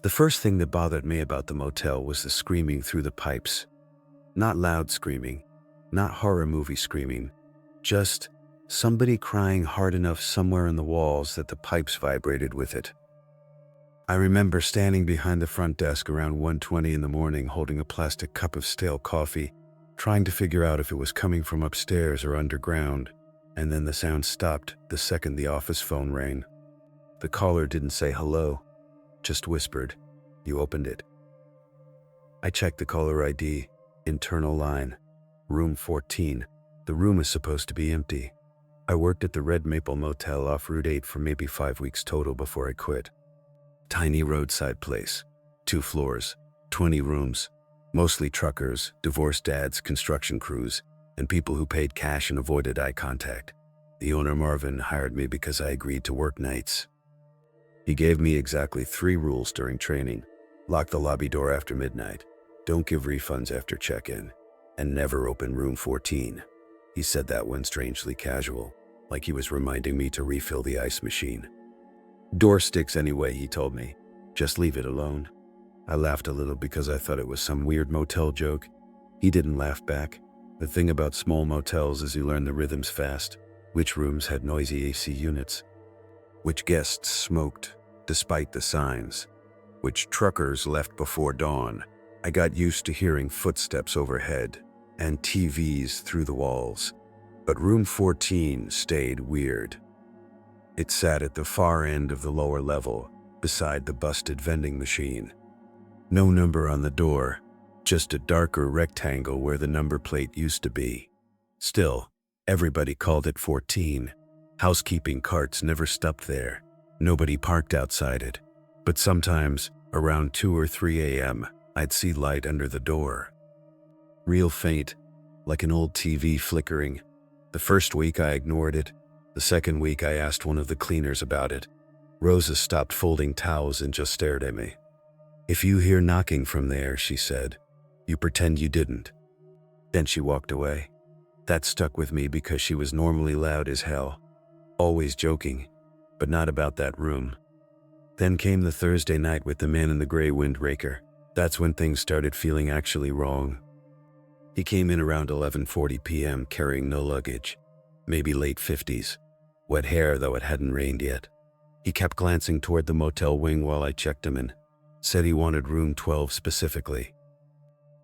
The first thing that bothered me about the motel was the screaming through the pipes. Not loud screaming, not horror movie screaming, just somebody crying hard enough somewhere in the walls that the pipes vibrated with it. I remember standing behind the front desk around 1:20 in the morning holding a plastic cup of stale coffee, trying to figure out if it was coming from upstairs or underground, and then the sound stopped the second the office phone rang. The caller didn't say hello, just whispered. You opened it. I checked the caller ID, internal line, room 14. The room is supposed to be empty. I worked at the Red Maple Motel off Route 8 for maybe 5 weeks total before I quit. Tiny roadside place, 2 floors, 20 rooms, mostly truckers, divorced dads, construction crews, and people who paid cash and avoided eye contact. The owner, Marvin, hired me because I agreed to work nights. He gave me exactly 3 rules during training. Lock the lobby door after midnight, don't give refunds after check-in, and never open room 14. He said that one strangely casual, like he was reminding me to refill the ice machine. Door sticks anyway, he told me. Just leave it alone. I laughed a little because I thought it was some weird motel joke. He didn't laugh back. The thing about small motels is you learn the rhythms fast. Which rooms had noisy AC units? Which guests smoked, despite the signs? Which truckers left before dawn? I got used to hearing footsteps overhead and TVs through the walls. But room 14 stayed weird. It sat at the far end of the lower level, beside the busted vending machine. No number on the door, just a darker rectangle where the number plate used to be. Still, everybody called it 14. Housekeeping carts never stopped there. Nobody parked outside it. But sometimes, around 2 or 3 a.m., I'd see light under the door. Real faint, like an old TV flickering. The first week I ignored it. The second week I asked one of the cleaners about it. Rosa stopped folding towels and just stared at me. If you hear knocking from there, she said, you pretend you didn't. Then she walked away. That stuck with me because she was normally loud as hell. Always joking, but not about that room. Then came the Thursday night with the man in the gray windbreaker. That's when things started feeling actually wrong. He came in around 11:40 p.m. carrying no luggage, maybe late 50s. Wet hair, though it hadn't rained yet. He kept glancing toward the motel wing while I checked him in. Said he wanted room 12 specifically.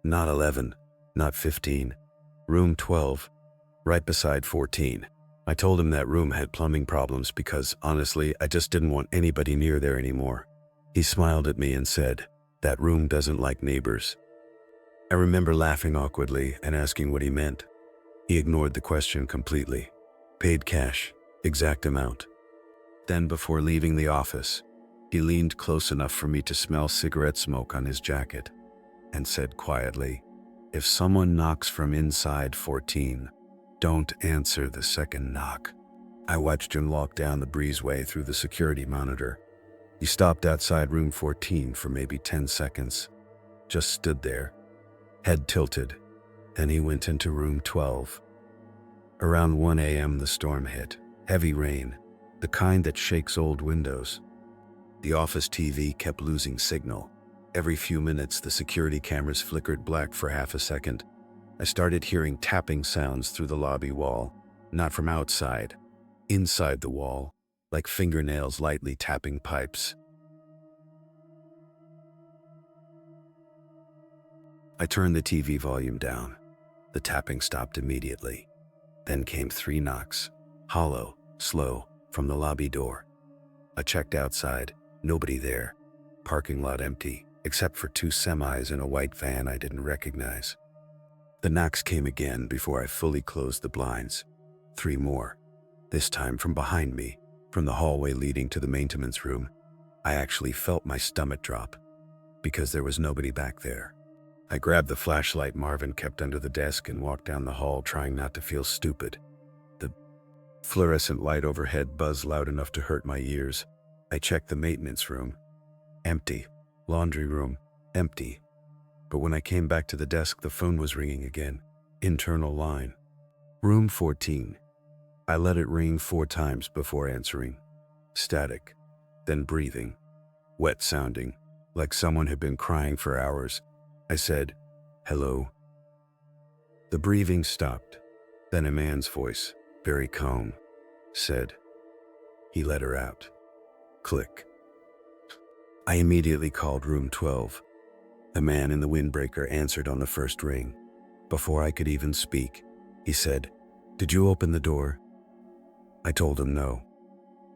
Not 11, not 15. Room 12, right beside 14. I told him that room had plumbing problems because, honestly, I just didn't want anybody near there anymore. He smiled at me and said, that room doesn't like neighbors. I remember laughing awkwardly and asking what he meant. He ignored the question completely. Paid cash, exact amount. Then, before leaving the office, he leaned close enough for me to smell cigarette smoke on his jacket and said quietly, if someone knocks from inside 14, don't answer the second knock. I watched him walk down the breezeway through the security monitor. He stopped outside room 14 for maybe 10 seconds, just stood there, head tilted. Then he went into room 12. Around 1 a.m. the storm hit. Heavy rain, the kind that shakes old windows. The office TV kept losing signal. Every few minutes the security cameras flickered black for half a second. I started hearing tapping sounds through the lobby wall, not from outside, inside the wall, like fingernails lightly tapping pipes. I turned the TV volume down. The tapping stopped immediately. Then came 3 knocks, hollow, slow, from the lobby door. I checked outside, nobody there. Parking lot empty, except for 2 semis and a white van I didn't recognize. The knocks came again before I fully closed the blinds. 3 more, this time from behind me, from the hallway leading to the maintenance room. I actually felt my stomach drop, because there was nobody back there. I grabbed the flashlight Marvin kept under the desk and walked down the hall, trying not to feel stupid. The fluorescent light overhead buzzed loud enough to hurt my ears. I checked the maintenance room. Empty. Laundry room. Empty. But when I came back to the desk, the phone was ringing again. Internal line. Room 14. I let it ring 4 times before answering. Static. Then breathing. Wet sounding. like someone had been crying for hours. I said, "Hello." The breathing stopped. Then a man's voice, very calm, said, "He let her out." Click. I immediately called room 12. The man in the windbreaker answered on the first ring. Before I could even speak, he said, "Did you open the door?" I told him no.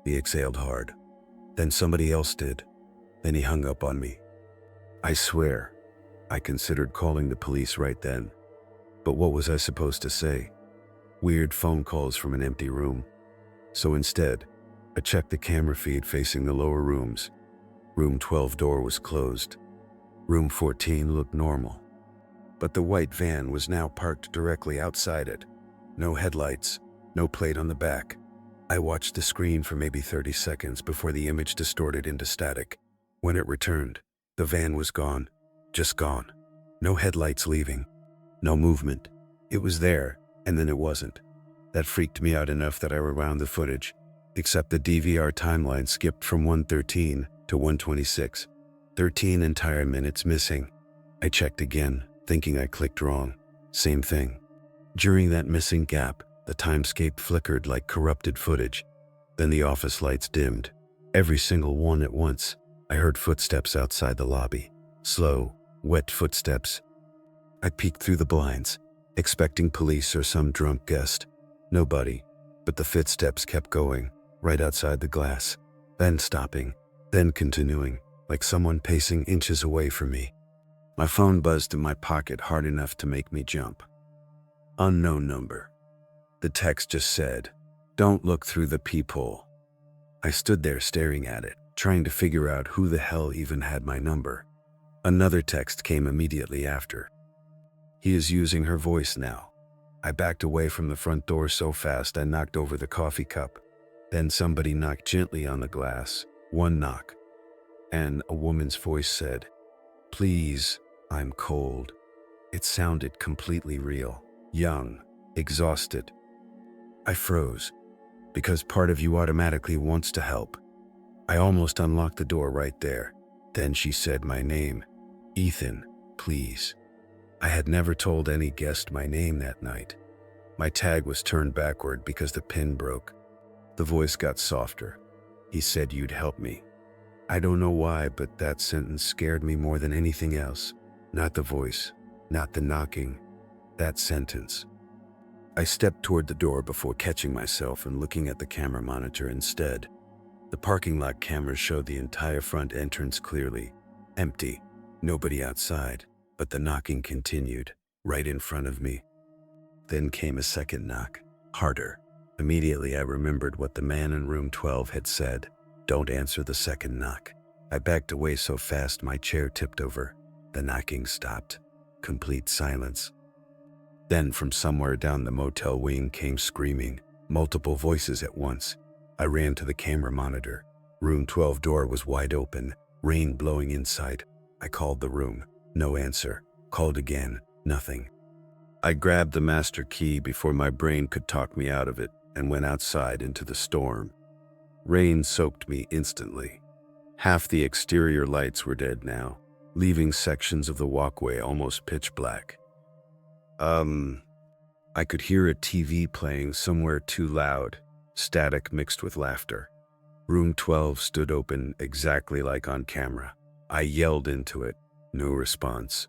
He exhaled hard. Then somebody else did. Then he hung up on me. I swear, I considered calling the police right then. But what was I supposed to say? Weird phone calls from an empty room. So instead, I checked the camera feed facing the lower rooms. Room 12 door was closed. Room 14 looked normal. But the white van was now parked directly outside it. No headlights, no plate on the back. I watched the screen for maybe 30 seconds before the image distorted into static. When it returned, the van was gone. Just gone. No headlights leaving. No movement. It was there, and then it wasn't. That freaked me out enough that I rewound the footage, except the DVR timeline skipped from 1:13 to 1:26. 13 entire minutes missing. I checked again, thinking I clicked wrong. Same thing. During that missing gap, the timescape flickered like corrupted footage. Then the office lights dimmed. Every single one at once. I heard footsteps outside the lobby. Slow, wet footsteps. I peeked through the blinds, expecting police or some drunk guest. Nobody, but the footsteps kept going, right outside the glass, then stopping, then continuing, like someone pacing inches away from me. My phone buzzed in my pocket hard enough to make me jump. Unknown number. The text just said, "Don't look through the peephole." I stood there staring at it, trying to figure out who the hell even had my number. Another text came immediately after. "He is using her voice now." I backed away from the front door so fast I knocked over the coffee cup. Then somebody knocked gently on the glass. One knock. And a woman's voice said, "Please, I'm cold." It sounded completely real. Young. Exhausted. I froze, because part of you automatically wants to help. I almost unlocked the door right there. Then she said my name. "Ethan, please." I had never told any guest my name that night. My tag was turned backward because the pin broke. The voice got softer. "He said you'd help me." I don't know why, but that sentence scared me more than anything else. Not the voice, not the knocking, that sentence. I stepped toward the door before catching myself and looking at the camera monitor instead. The parking lot cameras showed the entire front entrance clearly. Empty. Nobody outside. But the knocking continued, right in front of me. Then came a second knock. Harder. Immediately I remembered what the man in room 12 had said. "Don't answer the second knock." I backed away so fast my chair tipped over. The knocking stopped. Complete silence. Then from somewhere down the motel wing came screaming, multiple voices at once. I ran to the camera monitor. Room 12 door was wide open, rain blowing inside. I called the room. No answer. Called again. Nothing. I grabbed the master key before my brain could talk me out of it and went outside into the storm. Rain soaked me instantly. Half the exterior lights were dead now, leaving sections of the walkway almost pitch black. I could hear a TV playing somewhere too loud, static mixed with laughter. Room 12 stood open exactly like on camera. I yelled into it. No response.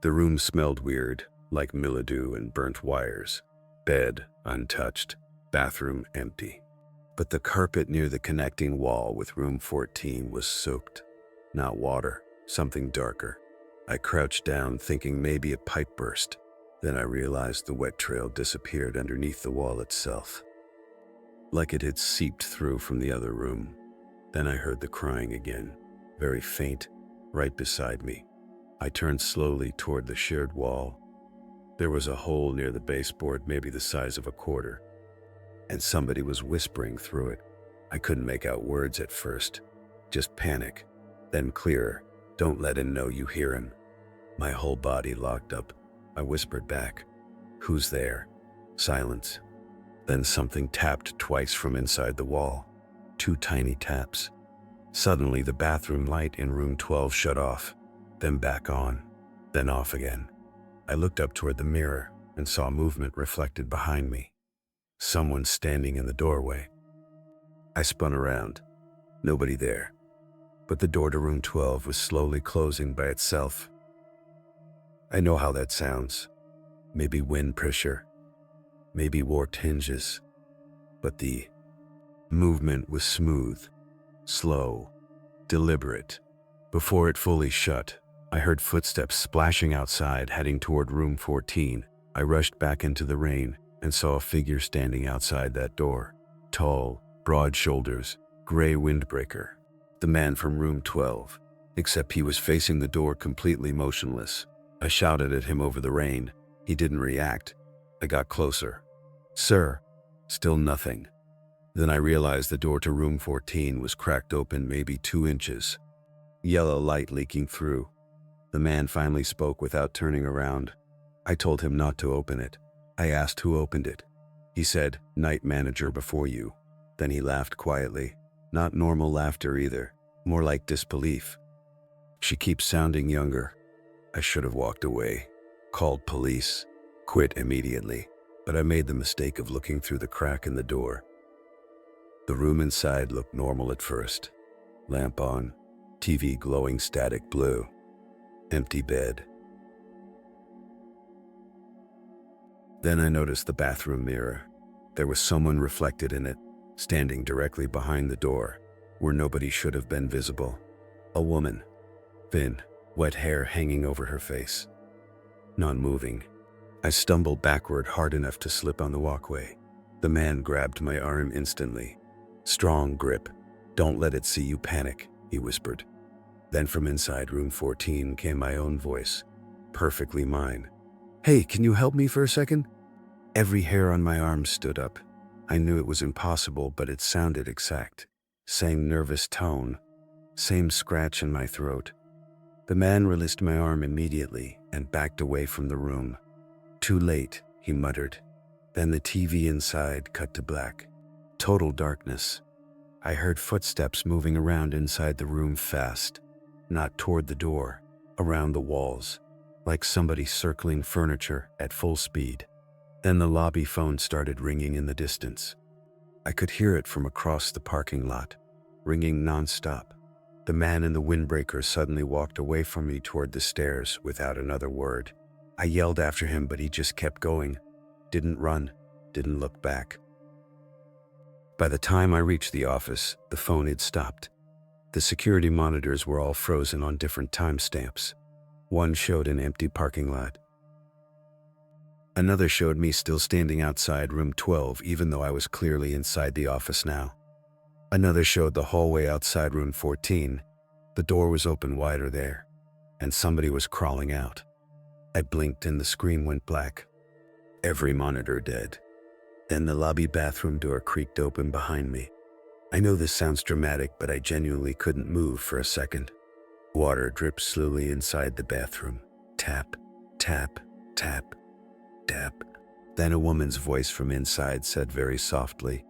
The room smelled weird, like mildew and burnt wires. Bed untouched, bathroom empty. But the carpet near the connecting wall with room 14 was soaked. Not water, something darker. I crouched down thinking maybe a pipe burst. Then I realized the wet trail disappeared underneath the wall itself, like it had seeped through from the other room. Then I heard the crying again, very faint, right beside me. I turned slowly toward the shared wall. There was a hole near the baseboard, maybe the size of a quarter, and somebody was whispering through it. I couldn't make out words at first, just panic, then clearer. "Don't let him know you hear him." My whole body locked up. I whispered back, "Who's there?" Silence. Then something tapped twice from inside the wall. 2 tiny taps. Suddenly, the bathroom light in room 12 shut off, then back on, then off again. I looked up toward the mirror and saw movement reflected behind me. Someone standing in the doorway. I spun around. Nobody there. But the door to room 12 was slowly closing by itself. I know how that sounds. Maybe wind pressure. Maybe warped hinges. But the movement was smooth, slow, deliberate. Before it fully shut, I heard footsteps splashing outside, heading toward room 14. I rushed back into the rain and saw a figure standing outside that door. Tall, broad shoulders, gray windbreaker. The man from room 12, except he was facing the door completely motionless. I shouted at him over the rain. He didn't react. I got closer. "Sir." Still nothing. Then I realized the door to room 14 was cracked open maybe 2 inches. Yellow light leaking through. The man finally spoke without turning around. I told him not to open it. I asked who opened it. He said, "Night manager before you." Then he laughed quietly. Not normal laughter either, more like disbelief. "She keeps sounding younger." I should have walked away, called police, quit immediately, but I made the mistake of looking through the crack in the door. The room inside looked normal at first. Lamp on, TV glowing static blue, empty bed. Then I noticed the bathroom mirror. There was someone reflected in it, standing directly behind the door, where nobody should have been visible. A woman, thin, wet hair hanging over her face, not moving. I stumbled backward hard enough to slip on the walkway. The man grabbed my arm instantly. "Strong grip. Don't let it see you panic," he whispered. Then from inside room 14 came my own voice, perfectly mine. "Hey, can you help me for a second?" Every hair on my arm stood up. I knew it was impossible, but it sounded exact. Same nervous tone, same scratch in my throat. The man released my arm immediately and backed away from the room. "Too late," he muttered. Then the TV inside cut to black. Total darkness. I heard footsteps moving around inside the room fast, not toward the door, around the walls, like somebody circling furniture at full speed. Then the lobby phone started ringing in the distance. I could hear it from across the parking lot, ringing nonstop. The man in the windbreaker suddenly walked away from me toward the stairs without another word. I yelled after him, but he just kept going. Didn't run, didn't look back. By the time I reached the office, the phone had stopped. The security monitors were all frozen on different timestamps. One showed an empty parking lot. Another showed me still standing outside room 12, even though I was clearly inside the office now. Another showed the hallway outside room 14. The door was open wider there, and somebody was crawling out. I blinked and the screen went black. Every monitor dead. Then the lobby bathroom door creaked open behind me. I know this sounds dramatic, but I genuinely couldn't move for a second. Water dripped slowly inside the bathroom. Tap, tap, tap, tap. Then a woman's voice from inside said very softly,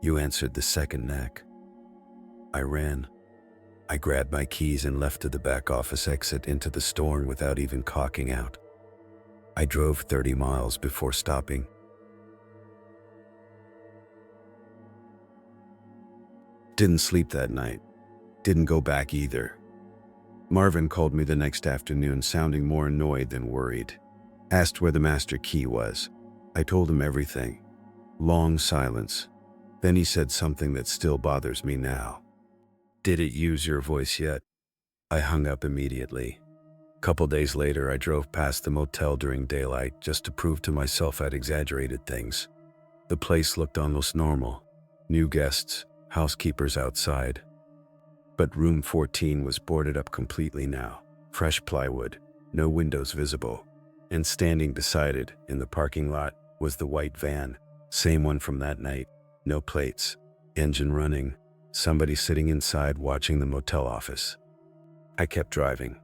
"You answered the second knock." I ran. I grabbed my keys and left to the back office exit into the storm without even cocking out. I drove 30 miles before stopping. Didn't sleep that night. Didn't go back either. Marvin called me the next afternoon, sounding more annoyed than worried. Asked where the master key was. I told him everything. Long silence. Then he said something that still bothers me now. "Did it use your voice yet?" I hung up immediately. Couple days later, I drove past the motel during daylight just to prove to myself I'd exaggerated things. The place looked almost normal. New guests, housekeepers outside. But room 14 was boarded up completely now. Fresh plywood, no windows visible. And standing beside it, in the parking lot, was the white van. Same one from that night. No plates. Engine running. Somebody sitting inside watching the motel office. I kept driving.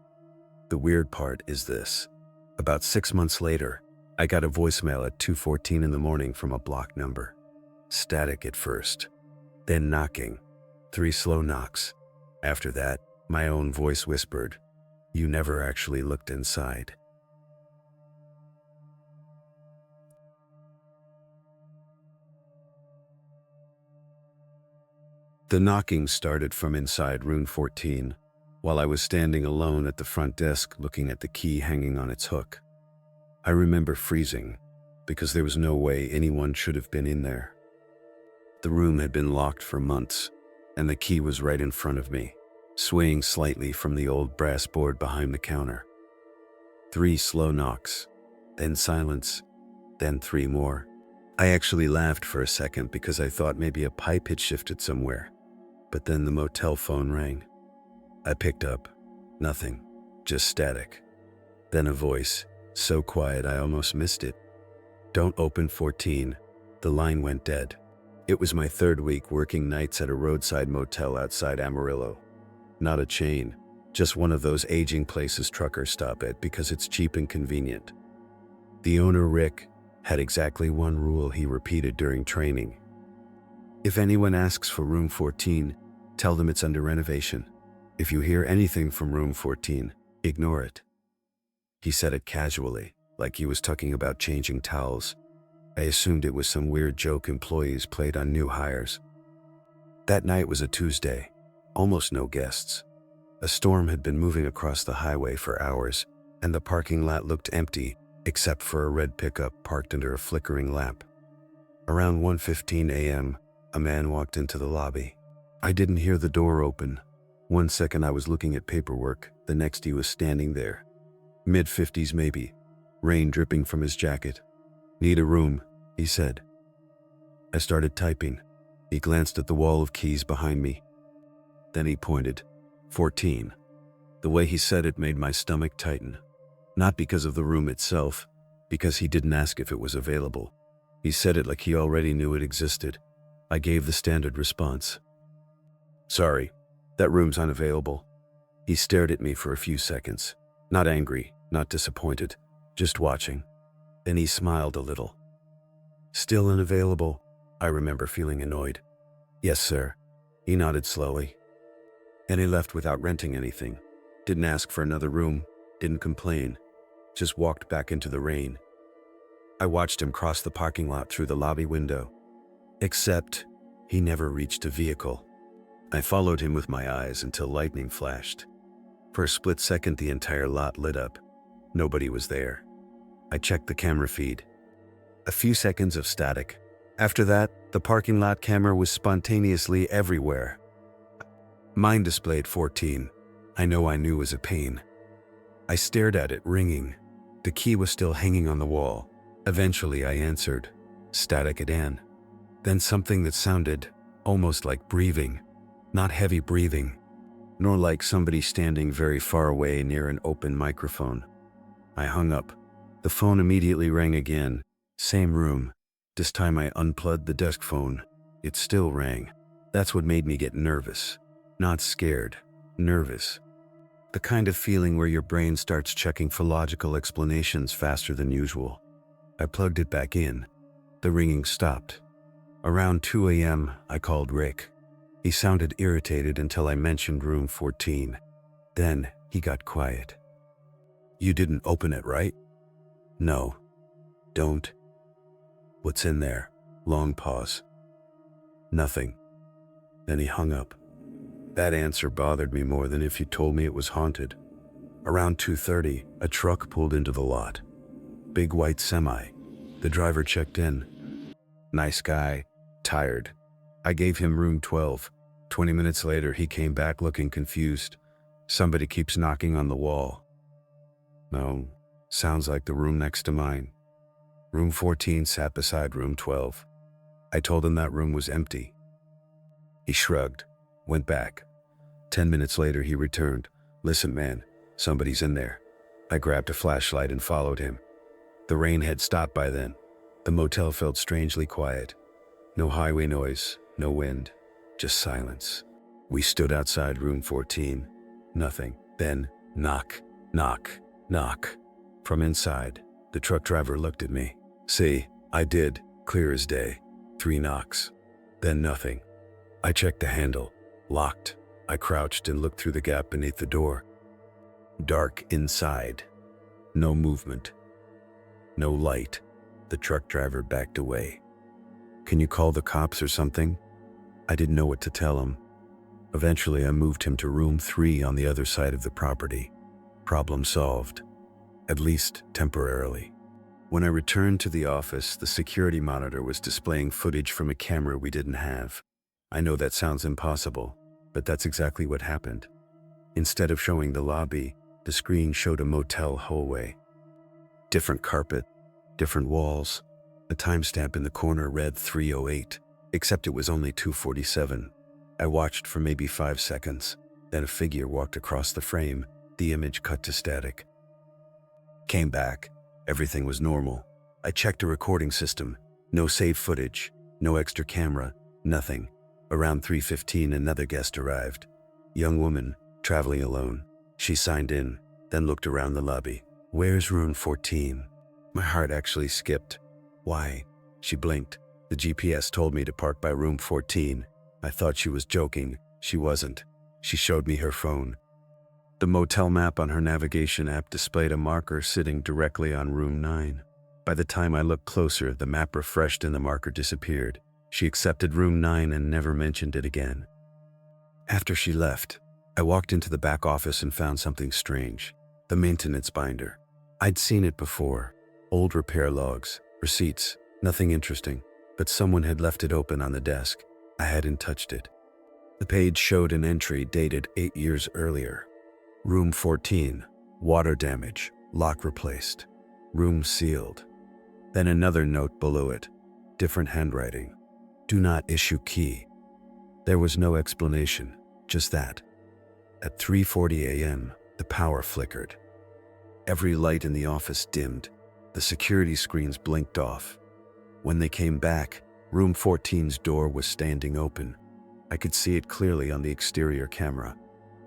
The weird part is this. About 6 months later, I got a voicemail at 2:14 in the morning from a blocked number. Static at first, then knocking, 3 slow knocks. After that, my own voice whispered, "You never actually looked inside." The knocking started from inside room 14, while I was standing alone at the front desk looking at the key hanging on its hook. I remember freezing, because there was no way anyone should have been in there. The room had been locked for months, and the key was right in front of me, swaying slightly from the old brass board behind the counter. 3 slow knocks, then silence, then 3 more. I actually laughed for a second because I thought maybe a pipe had shifted somewhere. But then the motel phone rang. I picked up. Nothing. Just static. Then a voice, so quiet I almost missed it. "Don't open 14. The line went dead. It was my 3rd week working nights at a roadside motel outside Amarillo. Not a chain, just one of those aging places truckers stop at because it's cheap and convenient. The owner, Rick, had exactly one rule he repeated during training. If anyone asks for room 14, tell them it's under renovation. If you hear anything from room 14, ignore it." He said it casually, like he was talking about changing towels. I assumed it was some weird joke employees played on new hires. That night was a Tuesday, almost no guests. A storm had been moving across the highway for hours, and the parking lot looked empty except for a red pickup parked under a flickering lamp. Around 1:15 a.m., a man walked into the lobby. I didn't hear the door open. One second I was looking at paperwork, the next he was standing there. Mid-50s maybe, rain dripping from his jacket. "Need a room," he said. I started typing. He glanced at the wall of keys behind me. Then he pointed. 14. The way he said it made my stomach tighten. Not because of the room itself, because he didn't ask if it was available. He said it like he already knew it existed. I gave the standard response. "Sorry, that room's unavailable." He stared at me for a few seconds. Not angry, not disappointed, just watching. Then he smiled a little. "Still unavailable?" I remember feeling annoyed. "Yes, sir." He nodded slowly. And he left without renting anything. Didn't ask for another room, didn't complain, just walked back into the rain. I watched him cross the parking lot through the lobby window. Except, he never reached a vehicle. I followed him with my eyes until lightning flashed. For a split second, the entire lot lit up. Nobody was there. I checked the camera feed. A few seconds of static. After that, the parking lot camera was spontaneously everywhere. Mine displayed 14. I knew was a pain. I stared at it, ringing. The key was still hanging on the wall. Eventually I answered. Static again. Then something that sounded almost like breathing. Not heavy breathing, nor like somebody standing very far away near an open microphone. I hung up. The phone immediately rang again. Same room. This time I unplugged the desk phone. It still rang. That's what made me get nervous. Not scared, nervous. The kind of feeling where your brain starts checking for logical explanations faster than usual. I plugged it back in. The ringing stopped. Around 2 a.m., I called Rick. He sounded irritated until I mentioned room 14. Then he got quiet. "You didn't open it, right?" "No." "Don't." "What's in there?" Long pause. "Nothing." Then he hung up. That answer bothered me more than if he told me it was haunted. Around 2:30, a truck pulled into the lot. Big white semi. The driver checked in. Nice guy, tired. I gave him room 12. 20 minutes later, he came back looking confused. "Somebody keeps knocking on the wall." "No, sounds like the room next to mine." Room 14 sat beside room 12. I told him that room was empty. He shrugged, went back. 10 minutes later, he returned. "Listen, man, somebody's in there." I grabbed a flashlight and followed him. The rain had stopped by then. The motel felt strangely quiet. No highway noise, no wind, just silence. We stood outside room 14. Nothing. Then, knock, knock, knock. From inside, the truck driver looked at me. "See, I did, clear as day. 3 knocks. Then nothing." I checked the handle. Locked. I crouched and looked through the gap beneath the door. Dark inside. No movement. No light. The truck driver backed away. "Can you call the cops or something?" I didn't know what to tell him. Eventually, I moved him to room 3 on the other side of the property. Problem solved. At least temporarily. When I returned to the office, the security monitor was displaying footage from a camera we didn't have. I know that sounds impossible, but that's exactly what happened. Instead of showing the lobby, the screen showed a motel hallway. Different carpet, different walls. A timestamp in the corner read 3:08, except it was only 2:47. I watched for maybe 5 seconds. Then a figure walked across the frame. The image cut to static. Came back. Everything was normal. I checked a recording system. No saved footage. No extra camera. Nothing. Around 3:15, another guest arrived. Young woman, traveling alone. She signed in, then looked around the lobby. "Where's room 14? My heart actually skipped. "Why?" She blinked. "The GPS told me to park by room 14. I thought she was joking. She wasn't. She showed me her phone. The motel map on her navigation app displayed a marker sitting directly on room 9. By the time I looked closer, the map refreshed and the marker disappeared. She accepted room 9 and never mentioned it again. After she left, I walked into the back office and found something strange. The maintenance binder. I'd seen it before. Old repair logs, receipts, nothing interesting, but someone had left it open on the desk. I hadn't touched it. The page showed an entry dated 8 years earlier. Room 14, water damage, lock replaced. Room sealed. Then another note below it, different handwriting. Do not issue key. There was no explanation, just that. At 3:40 a.m., the power flickered. Every light in the office dimmed. The security screens blinked off. When they came back, room 14's door was standing open. I could see it clearly on the exterior camera.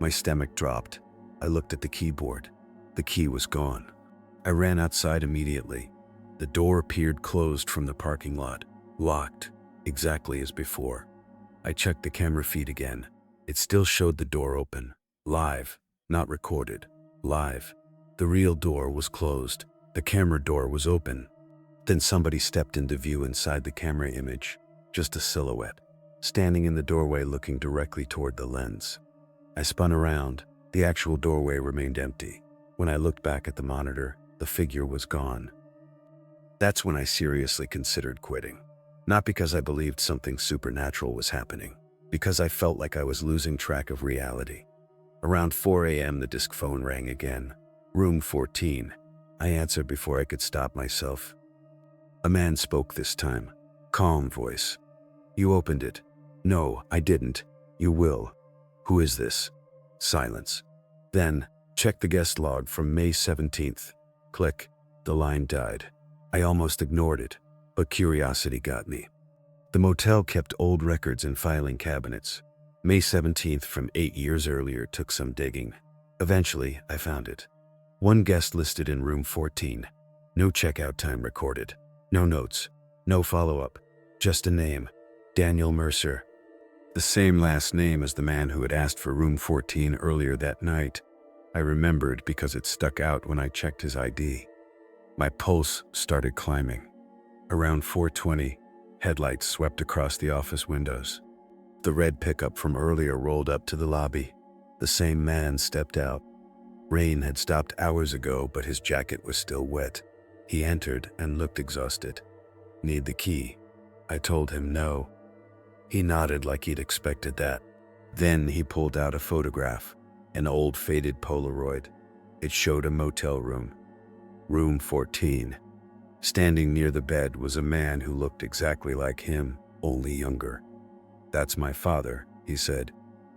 My stomach dropped. I looked at the keyboard. The key was gone. I ran outside immediately. The door appeared closed from the parking lot, locked, exactly as before. I checked the camera feed again. It still showed the door open. Live, not recorded. Live. The real door was closed. The camera door was open. Then somebody stepped into view inside the camera image. Just a silhouette, standing in the doorway looking directly toward the lens. I spun around. The actual doorway remained empty. When I looked back at the monitor, the figure was gone. That's when I seriously considered quitting. Not because I believed something supernatural was happening, because I felt like I was losing track of reality. Around 4 a.m., the disc phone rang again. Room 14. I answered before I could stop myself. A man spoke this time. Calm voice. "You opened it." "No, I didn't." "You will." "Who is this?" Silence. Then, check the guest log from May 17th. Click. The line died. I almost ignored it, but curiosity got me. The motel kept old records in filing cabinets. May 17th from 8 years earlier took some digging. Eventually, I found it. One guest listed in room 14. No checkout time recorded. No notes. No follow-up. Just a name. Daniel Mercer. The same last name as the man who had asked for room 14 earlier that night. I remembered because it stuck out when I checked his ID. My pulse started climbing. Around 4:20, headlights swept across the office windows. The red pickup from earlier rolled up to the lobby. The same man stepped out. Rain had stopped hours ago, but his jacket was still wet. He entered and looked exhausted. "Need the key?" I told him no. He nodded like he'd expected that. Then he pulled out a photograph, an old faded Polaroid. It showed a motel room. Room 14. Standing near the bed was a man who looked exactly like him, only younger. "That's my father," he said.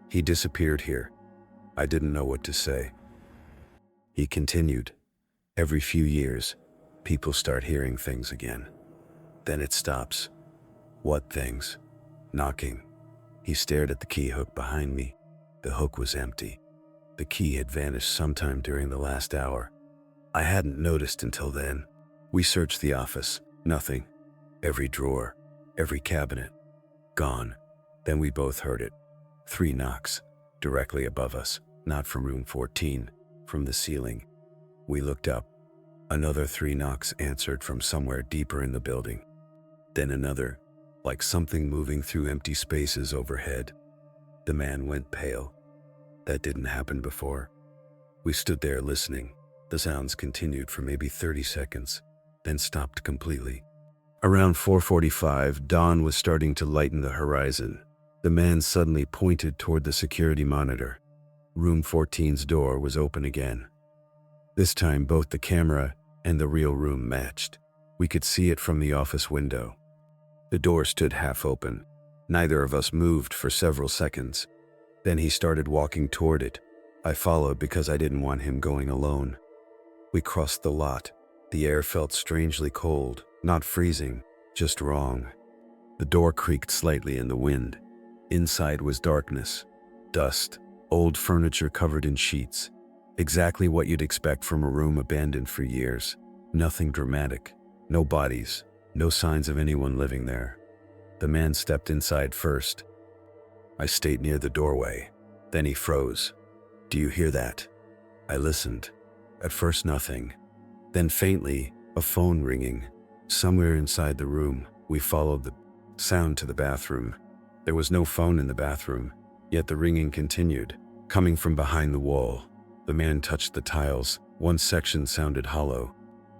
"He disappeared here." I didn't know what to say. He continued. "Every few years, people start hearing things again. Then it stops." "What things?" "Knocking." He stared at the key hook behind me. The hook was empty. The key had vanished sometime during the last hour. I hadn't noticed until then. We searched the office. Nothing. Every drawer, every cabinet. Gone. Then we both heard it. 3 knocks, directly above us, not from room 14, from the ceiling. We looked up. Another 3 knocks answered from somewhere deeper in the building. Then another, like something moving through empty spaces overhead. The man went pale. That didn't happen before. We stood there listening. The sounds continued for maybe 30 seconds, then stopped completely. Around 4:45, dawn was starting to lighten the horizon. The man suddenly pointed toward the security monitor. Room 14's door was open again. This time, both the camera and the real room matched. We could see it from the office window. The door stood half open. Neither of us moved for several seconds. Then he started walking toward it. I followed because I didn't want him going alone. We crossed the lot. The air felt strangely cold, not freezing, just wrong. The door creaked slightly in the wind. Inside was darkness, dust, old furniture covered in sheets. Exactly what you'd expect from a room abandoned for years. Nothing dramatic, no bodies, no signs of anyone living there. The man stepped inside first. I stayed near the doorway. Then he froze. "Do you hear that?" I listened. At first nothing. Then faintly, a phone ringing. Somewhere inside the room, we followed the sound to the bathroom. There was no phone in the bathroom, yet the ringing continued, coming from behind the wall. The man touched the tiles. One section sounded hollow.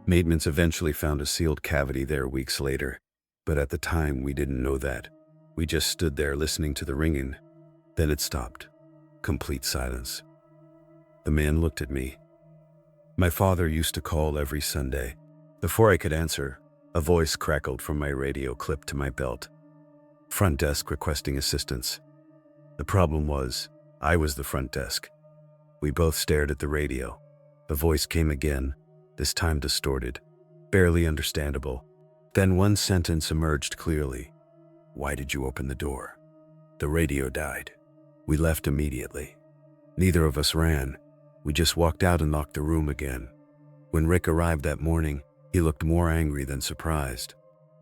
Maintenance eventually found a sealed cavity there weeks later, but at the time we didn't know that. We just stood there listening to the ringing. Then it stopped. Complete silence. The man looked at me. My father used to call every Sunday. Before I could answer, a voice crackled from my radio clipped to my belt. Front desk requesting assistance. The problem was, I was the front desk. We both stared at the radio. The voice came again, this time distorted, barely understandable. Then one sentence emerged clearly. "Why did you open the door?" The radio died. We left immediately. Neither of us ran. We just walked out and locked the room again. When Rick arrived that morning, he looked more angry than surprised.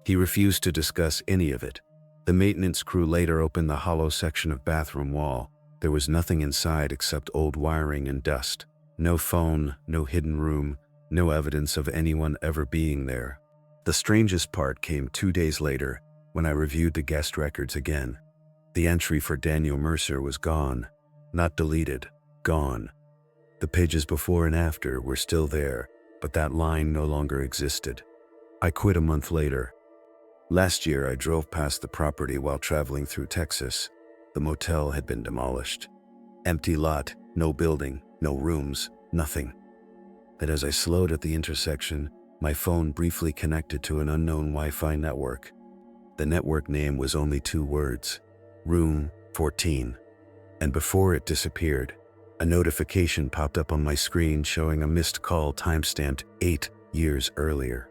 He refused to discuss any of it. The maintenance crew later opened the hollow section of bathroom wall. There was nothing inside except old wiring and dust. No phone, no hidden room, no evidence of anyone ever being there. The strangest part came 2 days later, when I reviewed the guest records again. The entry for Daniel Mercer was gone. Not deleted, gone. The pages before and after were still there, but that line no longer existed. I quit a month later. Last year, I drove past the property while traveling through Texas. The motel had been demolished. Empty lot, no building, no rooms, nothing. But as I slowed at the intersection, my phone briefly connected to an unknown Wi-Fi network. The network name was only 2 words, Room 14. And before it disappeared, a notification popped up on my screen showing a missed call timestamped 8 years earlier.